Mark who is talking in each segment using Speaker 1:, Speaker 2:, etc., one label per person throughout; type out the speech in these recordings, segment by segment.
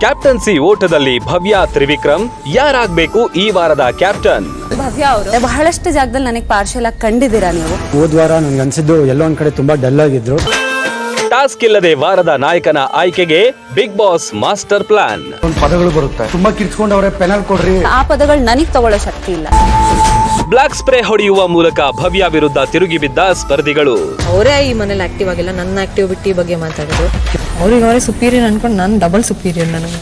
Speaker 1: Captaincy ಓಟದಲ್ಲಿ ಭವ್ಯ ತ್ರಿವಿಕ್ರಮ್ ಯಾರಾಗಬೇಕು ಈ ವಾರದ ಕ್ಯಾಪ್ಟನ್?
Speaker 2: ಭವ್ಯ ಅವರು ಬಹಳಷ್ಟು ಜಾಗದಲ್ಲಿ ನನಗೆ ಪಾರ್ಶಲ್ ಆಗಿ ಕಂಡಿದ್ದೀರಾ ನೀವು.
Speaker 3: ಹೋದ್ವಾರ ನನ್ಗೆ ಅನ್ಸಿದ್ದು ಎಲ್ಲೋ ಒಂದ್ ಕಡೆ ತುಂಬಾ ಡಲ್ ಆಗಿದ್ರು.
Speaker 1: ಟಾಸ್ಕ್ ಇಲ್ಲದೆ ವಾರದ ನಾಯಕನ ಆಯ್ಕೆಗೆ ಬಿಗ್ ಬಾಸ್ ಮಾಸ್ಟರ್ ಪ್ಲಾನ್.
Speaker 3: ಪದಗಳು ಬರುತ್ತೆ, ತುಂಬಾ ಕಿರ್ಚ್ಕೊಂಡವ್ರೆ, ಪೆನಲ್ ಕೊಡ್ರಿ.
Speaker 2: ಆ ಪದಗಳು ನನಗೆ ತಗೊಳ್ಳೋ ಶಕ್ತಿ ಇಲ್ಲ.
Speaker 1: ಬ್ಲಾಕ್ ಸ್ಪ್ರೇ ಹೊಡೆಯುವ ಮೂಲಕ ಭವ್ಯ ವಿರುದ್ಧ ತಿರುಗಿ ಬಿದ್ದ ಸ್ಪರ್ಧಿಗಳು.
Speaker 4: ಅವರೇ ಈ ಮನೇಲಿ ಆಕ್ಟಿವ್ ಆಗಿಲ್ಲ, ನನ್ನ ಆಕ್ಟಿವಿಟಿ ಬಗ್ಗೆ ಮಾತಾಡೋದು. ಅವ್ರಿಗೆ ಅವರೇ ಸುಪೀರಿಯರ್ ಅನ್ಕೊಂಡು ನಾನು ಡಬಲ್ ಸುಪೀರಿಯರ್. ನನಗೆ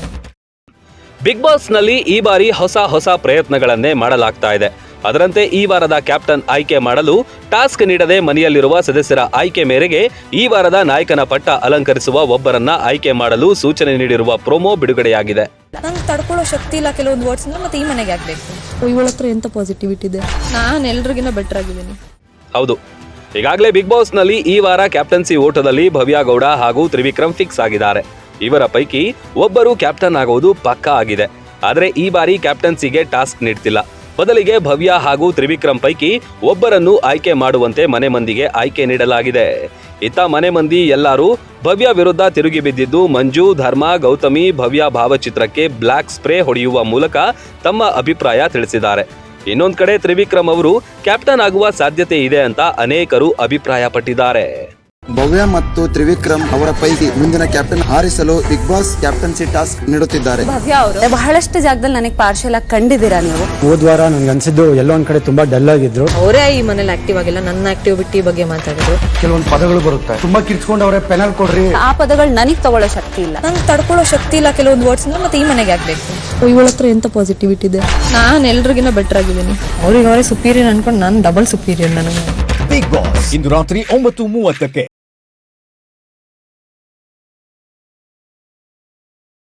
Speaker 1: ಬಿಗ್ ಬಾಸ್ ನಲ್ಲಿ ಈ ಬಾರಿ ಹೊಸ ಪ್ರಯತ್ನಗಳನ್ನೇ ಮಾಡಲಾಗ್ತಾ ಇದೆ. ಅದರಂತೆ ಈ ವಾರದ ಕ್ಯಾಪ್ಟನ್ ಆಯ್ಕೆ ಮಾಡಲು ಟಾಸ್ಕ್ ನೀಡದೆ ಮನೆಯಲ್ಲಿರುವ ಸದಸ್ಯರ ಆಯ್ಕೆ ಮೇರೆಗೆ ಈ ವಾರದ ನಾಯಕನ ಪಟ್ಟ ಅಲಂಕರಿಸುವ ಒಬ್ಬರನ್ನ ಆಯ್ಕೆ ಮಾಡಲು ಸೂಚನೆ ನೀಡಿರುವ ಪ್ರೋಮೋ ಬಿಡುಗಡೆಯಾಗಿದೆ.
Speaker 4: ನಂಗೆ ತಡ್ಕೊಳ್ಳೋ ಶಕ್ತಿ ಇಲ್ಲ ಕೆಲವೊಂದು ವರ್ಡ್ಸ್, ಮತ್ತೆ ಈ ಮನೆಗೆ ಆಗ್ಬೇಕು. ಇವಳ ಹತ್ರ ಎಂತ ಪಾಸಿಟಿವಿಟಿ ಇದೆ, ನಾನು ಎಲ್ರಿಗಿನ್ನ ಬೆಟರ್ ಆಗಿದ್ದೀನಿ.
Speaker 1: ಹೌದು, ಈಗಾಗಲೇ ಬಿಗ್ ಬಾಸ್ ನಲ್ಲಿ ಈ ವಾರ ಕ್ಯಾಪ್ಟನ್ಸಿ ಓಟದಲ್ಲಿ ಭವ್ಯ ಗೌಡ ಹಾಗೂ ತ್ರಿವಿಕ್ರಮ್ ಫಿಕ್ಸ್ ಆಗಿದ್ದಾರೆ. ಇವರ ಪೈಕಿ ಒಬ್ಬರು ಕ್ಯಾಪ್ಟನ್ ಆಗುವುದು ಪಕ್ಕಾ ಆಗಿದೆ. ಆದರೆ ಈ ಬಾರಿ ಕ್ಯಾಪ್ಟನ್ಸಿಗೆ ಟಾಸ್ಕ್ ನೀಡ್ತಿಲ್ಲ. ಬದಲಿಗೆ ಭವ್ಯ ಹಾಗೂ ತ್ರಿವಿಕ್ರಮ್ ಪೈಕಿ ಒಬ್ಬರನ್ನು ಆಯ್ಕೆ ಮಾಡುವಂತೆ ಮನೆ ಮಂದಿಗೆ ಆಯ್ಕೆ ನೀಡಲಾಗಿದೆ. ಇತ್ತ ಮನೆ ಮಂದಿ ಎಲ್ಲರೂ ಭವ್ಯ ವಿರುದ್ಧ ತಿರುಗಿ ಬಿದ್ದಿದ್ದು ಮಂಜು, ಧರ್ಮ, ಗೌತಮಿ ಭವ್ಯ ಭಾವಚಿತ್ರಕ್ಕೆ ಬ್ಲಾಕ್ ಸ್ಪ್ರೇ ಹೊಡೆಯುವ ಮೂಲಕ ತಮ್ಮ ಅಭಿಪ್ರಾಯ ತಿಳಿಸಿದ್ದಾರೆ. ಇನ್ನೊಂದ್ ಕಡೆ ತ್ರಿವಿಕ್ರಮ್ ಅವರು ಕ್ಯಾಪ್ಟನ್ ಆಗುವ ಸಾಧ್ಯತೆ ಇದೆ ಅಂತ ಅನೇಕರು ಅಭಿಪ್ರಾಯ ಪಟ್ಟಿದ್ದಾರೆ.
Speaker 5: ಭವ್ಯ ಮತ್ತು ತ್ರಿವಿಕ್ರಮ್ ಅವರ ಪೈಕಿ ಮುಂದಿನ ಕ್ಯಾಪ್ಟನ್ ಹಾರಿಸಲು ಬಿಗ್ ಬಾಸ್ ಕ್ಯಾಪ್ಟನ್ಸಿ ಟಾಸ್ಕ್ ನೀಡುತ್ತಿದ್ದಾರೆ.
Speaker 2: ಭವ್ಯ ಅವರು ಬಹಳಷ್ಟು ಜಾಗದಲ್ಲಿ ನನಗೆ ಪಾರ್ಶಲ್ ಆಗಿ ಕಂಡಿದ್ದೀರಾ ನೀವು.
Speaker 3: ಹೋದ್ವಾರ ನನ್ಗೆ ಅನ್ಸಿದ್ದು ಎಲ್ಲೋ ಒಂದ್ ಕಡೆ ತುಂಬಾ ಡಲ್ ಆಗಿದ್ರು.
Speaker 4: ಅವರೇ ಈ ಮನೇಲಿ ಆಕ್ಟಿವ್ ಆಗಿಲ್ಲ, ನನ್ನ ಆಕ್ಟಿವಿಟಿ ಬಗ್ಗೆ ಮಾತಾಡೋದು.
Speaker 3: ಕೆಲವೊಂದು ಪದಗಳು ಬರುತ್ತೆ, ತುಂಬಾ ಕಿರ್ಚ್ಕೊಂಡವ್ರೆ, ಪೆನಲ್ ಕೊಡ್ರಿ.
Speaker 2: ಆ ಪದಗಳು ನನಗೆ ತಗೊಳ್ಳೋ ಶಕ್ತಿ ಇಲ್ಲ.
Speaker 4: ನಂಗೆ ತಡ್ಕೊಳ್ಳೋ ಶಕ್ತಿ ಇಲ್ಲ ಕೆಲವೊಂದು ವರ್ಡ್ಸ್, ಮತ್ತೆ ಈ ಮನೆಗೆ ಆಗ್ಬೇಕು. ಇವಳ ಹತ್ರ ಎಂತ ಪಾಸಿಟಿವಿಟಿ ಇದೆ, ನಾನು ಎಲ್ರಿಗಿನ್ನ ಬೆಟರ್ ಆಗಿದ್ದೀನಿ. ಅವ್ರಿಗೆ ಅವರೇ ಸುಪೀರಿಯರ್ ಅನ್ಕೊಂಡು ನಾನು ಡಬಲ್ ಸುಪೀರಿಯರ್. ನನಗೆ
Speaker 6: ಬಿಗ್ ಬಾಸ್ ಇಂದು ರಾತ್ರಿ 9:30ಕ್ಕೆ.